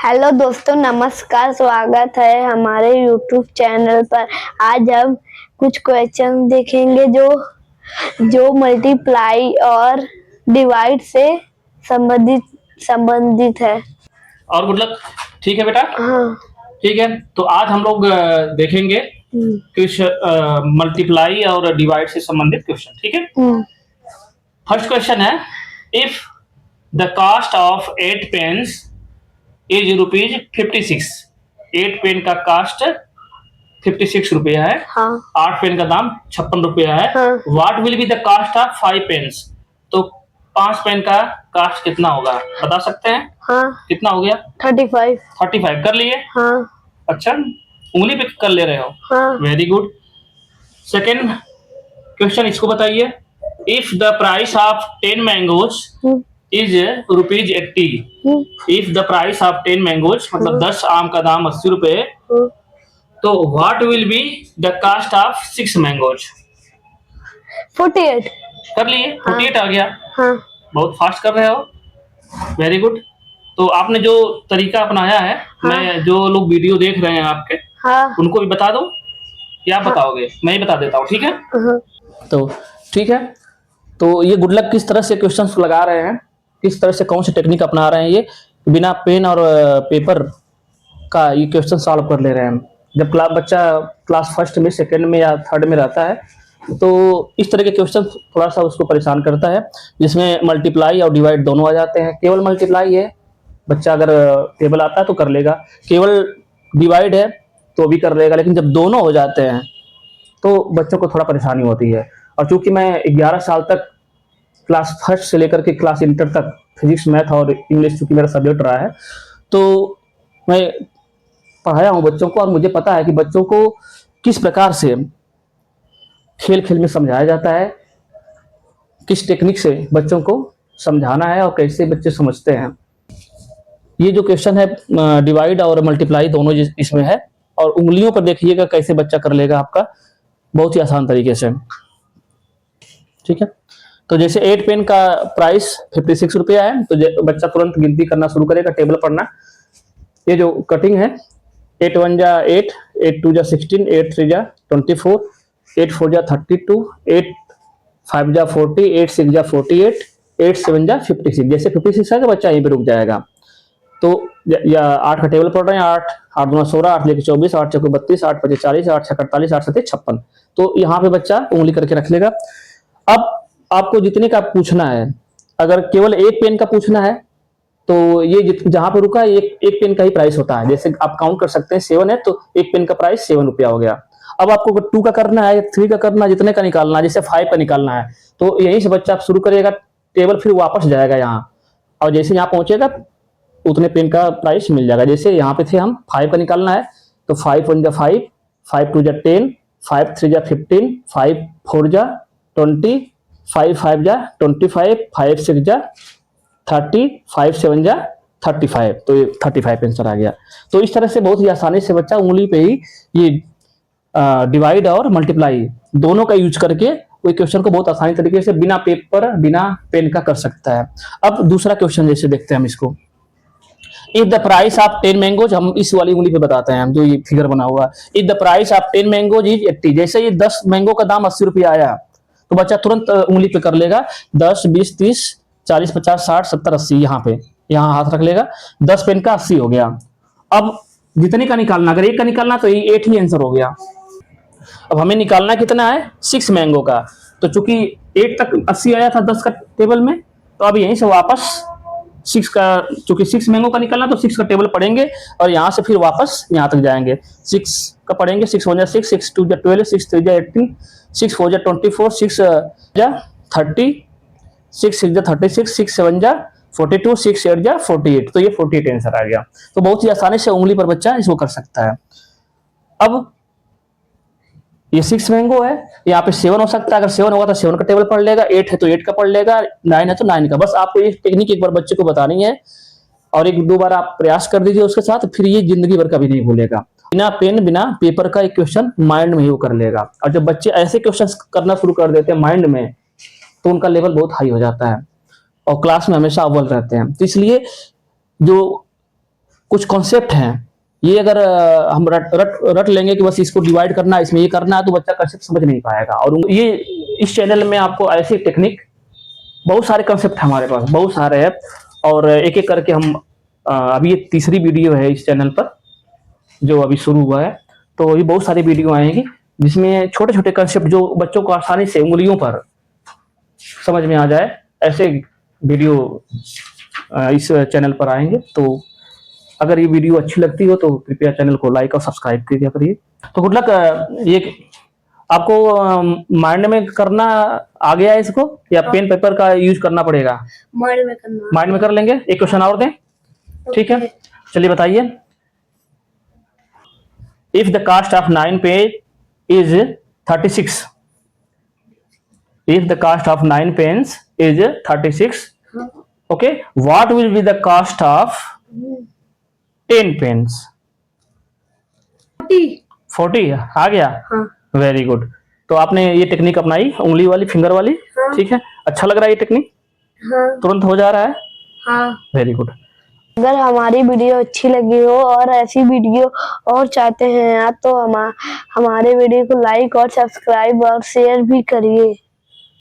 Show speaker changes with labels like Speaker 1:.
Speaker 1: Hello दोस्तों, नमस्कार। स्वागत है हमारे YouTube चैनल पर। आज हम कुछ क्वेश्चन देखेंगे जो मल्टीप्लाई और डिवाइड से संबंधित है।
Speaker 2: और गुड लक। ठीक है बेटा।
Speaker 1: हाँ।
Speaker 2: ठीक है, तो आज हम लोग देखेंगे कुछ मल्टीप्लाई और डिवाइड से संबंधित क्वेश्चन। ठीक है, फर्स्ट क्वेश्चन है, if the cost of 8 pens is ₹56। 8 pen का कास्ट 56 रुपया है।
Speaker 1: हाँ।
Speaker 2: 8 पेन का दाम 56 रुपया है।
Speaker 1: हाँ।
Speaker 2: What will be the cost of 5 pens? तो 5 पेन का कास्ट कितना होगा, बता सकते हैं?
Speaker 1: हाँ।
Speaker 2: कितना हो गया?
Speaker 1: 35।
Speaker 2: 35 कर लिए?
Speaker 1: हाँ।
Speaker 2: अच्छा, उंगली पे कर ले रहे हो।
Speaker 1: हाँ।
Speaker 2: Very good. सेकेंड क्वेश्चन, इसको बताइए, if the price of 10 mangoes is ₹80। If the price of 10 mangoes मतलब 10 आम का दाम 80 रुपए, तो what will be the cost of 6 mangoes?
Speaker 1: 48।
Speaker 2: कर लिए? 48 आ गया।
Speaker 1: हाँ।
Speaker 2: बहुत फास्ट कर रहे हो, वेरी गुड। तो आपने जो तरीका अपनाया है,
Speaker 1: हाँ।
Speaker 2: मैं जो लोग वीडियो देख रहे हैं आपके,
Speaker 1: हाँ।
Speaker 2: उनको भी बता दो या आप बताओगे? मैं ही बता देता हूँ, ठीक है? तो ठीक है, तो ये गुड लक किस तरह से क्वेश्चंस लगा रहे हैं, किस तरह से कौन सी टेक्निक अपना रहे हैं, ये बिना पेन और पेपर का ये क्वेश्चन सॉल्व कर ले रहे हैं। जब बच्चा क्लास फर्स्ट में, सेकेंड में या थर्ड में रहता है, तो इस तरह के क्वेश्चन थोड़ा सा उसको परेशान करता है, जिसमें मल्टीप्लाई और डिवाइड दोनों आ जाते हैं। केवल मल्टीप्लाई है, बच्चा अगर टेबल आता है तो कर लेगा, केवल डिवाइड है तो भी कर लेगा, लेकिन जब दोनों हो जाते हैं तो बच्चों को थोड़ा परेशानी होती है। और चूंकि मैं 11 साल तक क्लास फर्स्ट से लेकर के क्लास इंटर तक फिजिक्स, मैथ और इंग्लिश चूंकि मेरा सब्जेक्ट रहा है, तो मैं पढ़ाया हूँ बच्चों को, और मुझे पता है कि बच्चों को किस प्रकार से खेल खेल में समझाया जाता है, किस टेक्निक से बच्चों को समझाना है और कैसे बच्चे समझते हैं। ये जो क्वेश्चन है डिवाइड और मल्टीप्लाई दोनों इसमें है, और उंगलियों पर देखिएगा कैसे बच्चा कर लेगा आपका, बहुत ही आसान तरीके से। ठीक है, तो जैसे 8 पेन का प्राइस 56 रुपया है, तो बच्चा तुरंत गिनती करना शुरू करेगा, टेबल पढ़ना। ये जो कटिंग है, 8 1 जा 8, 8 2 जा 16, 8 3 जा 24, 8 4 जा 32, 8 5 जा 40, 8 6 जा 48, 8 7 जा 56। जैसे 56 है तो बच्चा यहीं पे रुक जाएगा। तो या 8 का टेबल पढ़ रहे हैं, 8 8 दूना 16, 8 लेके 24, 8 चौके 32, 8 पचे 40, 8 छक्के 48, 8 सत्ते 56। तो यहाँ पे बच्चा उंगली करके रख लेगा। अब आपको जितने का पूछना है, अगर केवल एक पेन का पूछना है तो ये जहां पे रुका है, एक पेन का ही प्राइस होता है। जैसे आप काउंट कर सकते हैं, 7 है तो एक पेन का प्राइस 7 रुपया हो गया। अब आपको 2 का करना है, 3 का करना है, जितने का निकालना है, जैसे 5 का निकालना है, तो यहीं से बच्चा शुरू करेगा, टेबल फिर वापस जाएगा यहाँ, और जैसे यहाँ पहुंचेगा उतने पेन का प्राइस मिल जाएगा। जैसे यहाँ पे थे हम, 5 का निकालना है तो 5 1 जा 5, 5 2 जा 10, 5 3 जा 15, 5 4 जा 20, 5 5 जा 25, 5 6 जा 30, 5 7 जा 35। तो ये 35 आंसर आ गया। तो इस तरह से बहुत ही आसानी से बच्चा उंगली पे ही ये डिवाइड और मल्टीप्लाई दोनों का यूज करके कोई क्वेश्चन को बहुत आसानी तरीके से बिना पेपर बिना पेन का कर सकता है। अब दूसरा क्वेश्चन जैसे देखते हैं हम इसको, if the price of 10 mangoes, हम इस वाली उंगली पे बताते हैं, हम जो ये फिगर बना हुआ, if the price of 10 mangoes is 80। जैसे ये 10 मैंगो का दाम 80 रुपया आया, तो बच्चा तुरंत उंगली पे कर लेगा 10 20 30 40 50 60 70 80, यहाँ हाथ रख लेगा, 10 पेन का 80 हो गया। अब जितने का निकालना, अगर एक का निकालना तो ये 8 ही आंसर हो गया। अब हमें निकालना कितना है, 6 मैंगो का, तो चूंकि 8 तक 80 आया था 10 का टेबल में, तो अब यहीं से वापस 6 का, चूंकि 6 मैंगो का निकालना तो 6 का टेबल पढ़ेंगे, और यहाँ से फिर वापस यहाँ तक जाएंगे, 6 का पढ़ेंगे, 6 1 जा 6, 6 2 जा 12, 6 3 जा 18, 6 4 जा 24, 6 जा 30, 6 6 जा 36, 6 7 जा 42, 6 8 जा 48। तो ये 48 आंसर आ गया। तो बहुत ही आसानी से उंगली पर बच्चा इसको कर सकता है। अब ये 6 मैंगो है, यहाँ पे 7 हो सकता है, अगर 7 होगा तो 7 का टेबल पढ़ लेगा, 8 है तो 8 का पढ़ लेगा, 9 है तो 9 का। बस आपको ये टेक्निक एक बार बच्चे को बतानी है, और एक दो बार आप प्रयास कर दीजिए उसके साथ, फिर ये जिंदगी भर कभी नहीं भूलेगा। बिना पेन बिना पेपर का एक क्वेश्चन माइंड में ही वो कर लेगा। और जब बच्चे ऐसे क्वेश्चन करना शुरू कर देते हैं माइंड में, तो उनका लेवल बहुत हाई हो जाता है और क्लास में हमेशा अव्वल रहते हैं। तो इसलिए जो कुछ कॉन्सेप्ट हैं, ये अगर हम रट लेंगे कि बस इसको डिवाइड करना है, इसमें ये करना है, तो बच्चा कॉन्सेप्ट समझ नहीं पाएगा। और ये इस चैनल में आपको ऐसी टेक्निक, बहुत सारे कॉन्सेप्ट हमारे पास बहुत सारे हैं, और एक एक करके हम अभी ये तीसरी वीडियो है इस चैनल पर जो अभी शुरू हुआ है। तो ये बहुत सारी वीडियो आएंगी जिसमें छोटे छोटे कॉन्सेप्ट जो बच्चों को आसानी से उंगलियों पर समझ में आ जाए, ऐसे वीडियो इस चैनल पर आएंगे। तो अगर ये वीडियो अच्छी लगती हो तो कृपया चैनल को लाइक और सब्सक्राइब किया करिए। तो गुड लक। ये आपको माइंड में करना आ गया है इसको, या पेन पेपर का यूज करना पड़ेगा?
Speaker 1: माइंड में करना।
Speaker 2: माइंड में कर लेंगे। एक क्वेश्चन और दें, ठीक है? चलिए बताइए। If the cost of 9 page is 36, if the cost of 9 pens is 36, okay, what will be the cost of 10 pens? 40 आ गया? Very good. तो आपने ये टेक्निक अपनाई, उंगली वाली, फिंगर वाली, ठीक है? अच्छा लग रहा है ये टेक्निक? तुरंत हो जा रहा है? Very good.
Speaker 1: अगर हमारी वीडियो अच्छी लगी हो और ऐसी वीडियो और चाहते हैं आप, तो हमारे वीडियो को लाइक और सब्सक्राइब और शेयर भी करिए।